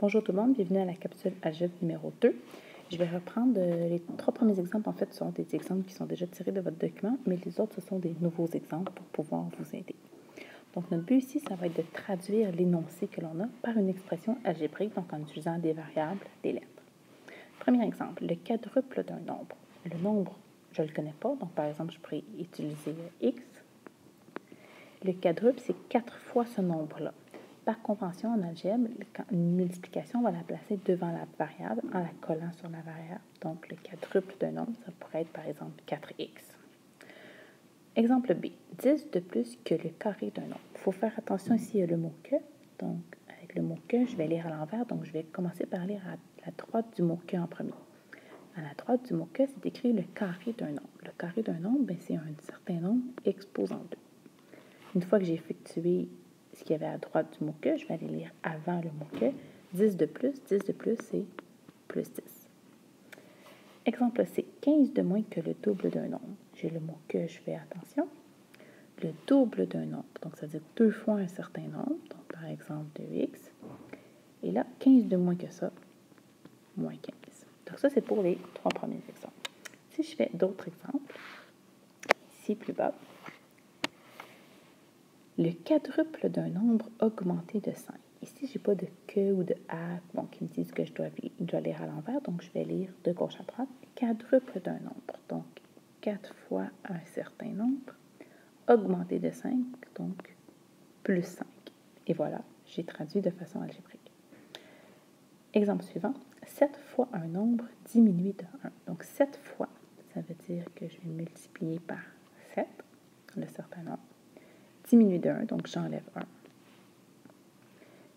Bonjour tout le monde, bienvenue à la capsule algèbre numéro 2. Je vais reprendre les 3 premiers exemples. En fait, ce sont des exemples qui sont déjà tirés de votre document, mais les autres, ce sont des nouveaux exemples pour pouvoir vous aider. Donc, notre but ici, ça va être de traduire l'énoncé que l'on a par une expression algébrique, donc en utilisant des variables, des lettres. Premier exemple, le quadruple d'un nombre. Le nombre, je ne le connais pas, donc par exemple, je pourrais utiliser x. Le quadruple, c'est 4 fois ce nombre-là. Par convention, en algèbre, une multiplication, on va la placer devant la variable en la collant sur la variable. Donc, le quadruple d'un nombre, ça pourrait être par exemple 4x. Exemple B, 10 de plus que le carré d'un nombre. Il faut faire attention ici à le mot que. Donc, avec le mot que, je vais lire à l'envers. Donc, je vais commencer par lire à la droite du mot que en premier. À la droite du mot que, c'est écrit le carré d'un nombre. Le carré d'un nombre, c'est un certain nombre exposant 2. Une fois que j'ai effectué ce qu'il y avait à droite du mot que, je vais aller lire avant le mot que. 10 de plus, c'est plus 10. Exemple C, 15 de moins que le double d'un nombre. J'ai le mot que, je fais attention. Le double d'un nombre, donc ça veut dire 2 fois un certain nombre, donc par exemple 2x. Et là, 15 de moins que ça, moins 15. Donc ça, c'est pour les 3 premiers exemples. Si je fais d'autres exemples, ici plus bas, le quadruple d'un nombre augmenté de 5. Ici, je n'ai pas de que ou de à qui me disent que je dois lire à l'envers, donc je vais lire de gauche à droite. Quadruple d'un nombre, donc 4 fois un certain nombre, augmenté de 5, donc plus 5. Et voilà, j'ai traduit de façon algébrique. Exemple suivant, 7 fois un nombre diminué de 1. Donc 7 fois, ça veut dire que je vais multiplier par 7, le certain nombre. Diminué de 1, donc j'enlève 1.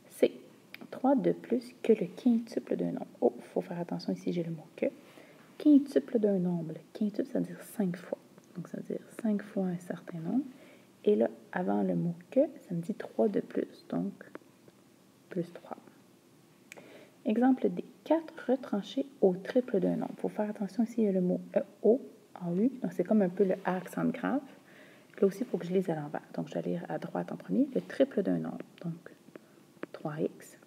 C. 3 de plus que le quintuple d'un nombre. Oh, il faut faire attention ici, j'ai le mot que. Quintuple d'un nombre. Le quintuple, ça veut dire 5 fois. Donc, ça veut dire 5 fois un certain nombre. Et là, avant le mot que, ça me dit 3 de plus. Donc, plus 3. Exemple D. 4 retranchés au triple d'un nombre. Il faut faire attention ici, il y a le mot O en U. Donc, c'est comme un peu le A accent grave. Là aussi, il faut que je lise à l'envers. Donc, je vais lire à droite en premier, le triple d'un nombre. Donc, 3x.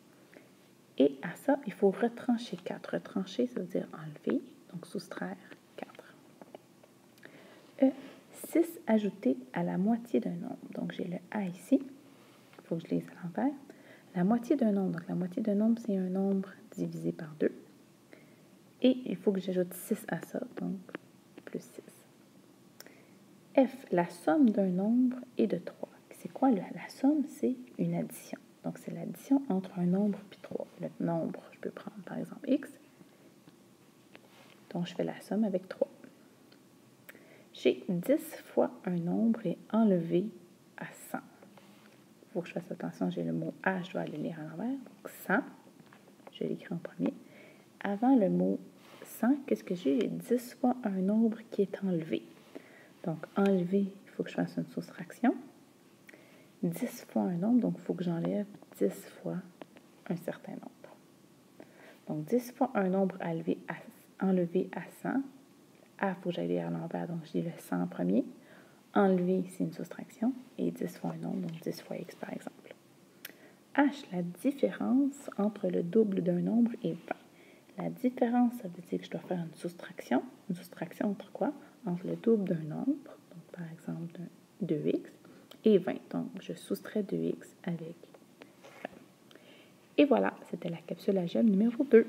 Et à ça, il faut retrancher 4. Retrancher, ça veut dire enlever, donc soustraire 4. 6 ajouté à la moitié d'un nombre. Donc, j'ai le A ici. Il faut que je lise à l'envers. La moitié d'un nombre. Donc, la moitié d'un nombre, c'est un nombre divisé par 2. Et il faut que j'ajoute 6 à ça, donc plus 6. F, la somme d'un nombre est de 3. C'est quoi la somme? C'est une addition. Donc, c'est l'addition entre un nombre et 3. Le nombre, je peux prendre par exemple x. Donc, je fais la somme avec 3. J'ai 10 fois un nombre et enlevé à 100. Il faut que je fasse attention, j'ai le mot A, je dois aller lire à l'envers. Donc, 100, je l'écris en premier. Avant le mot 100, qu'est-ce que j'ai? J'ai 10 fois un nombre qui est enlevé. Donc, enlever, il faut que je fasse une soustraction. 10 fois un nombre, donc il faut que j'enlève 10 fois un certain nombre. Donc, 10 fois un nombre enlevé à 100. A, il faut que j'aille lire à l'envers, donc je dis le 100 en premier. Enlever, c'est une soustraction. Et 10 fois un nombre, donc 10 fois x par exemple. H, la différence entre le double d'un nombre et 20. La différence, ça veut dire que je dois faire une soustraction. Une soustraction entre quoi? Entre le double d'un nombre, donc par exemple 2x, et 20. Donc, je soustrais 2x avec 20. Et voilà, c'était la capsule algèbre numéro 2.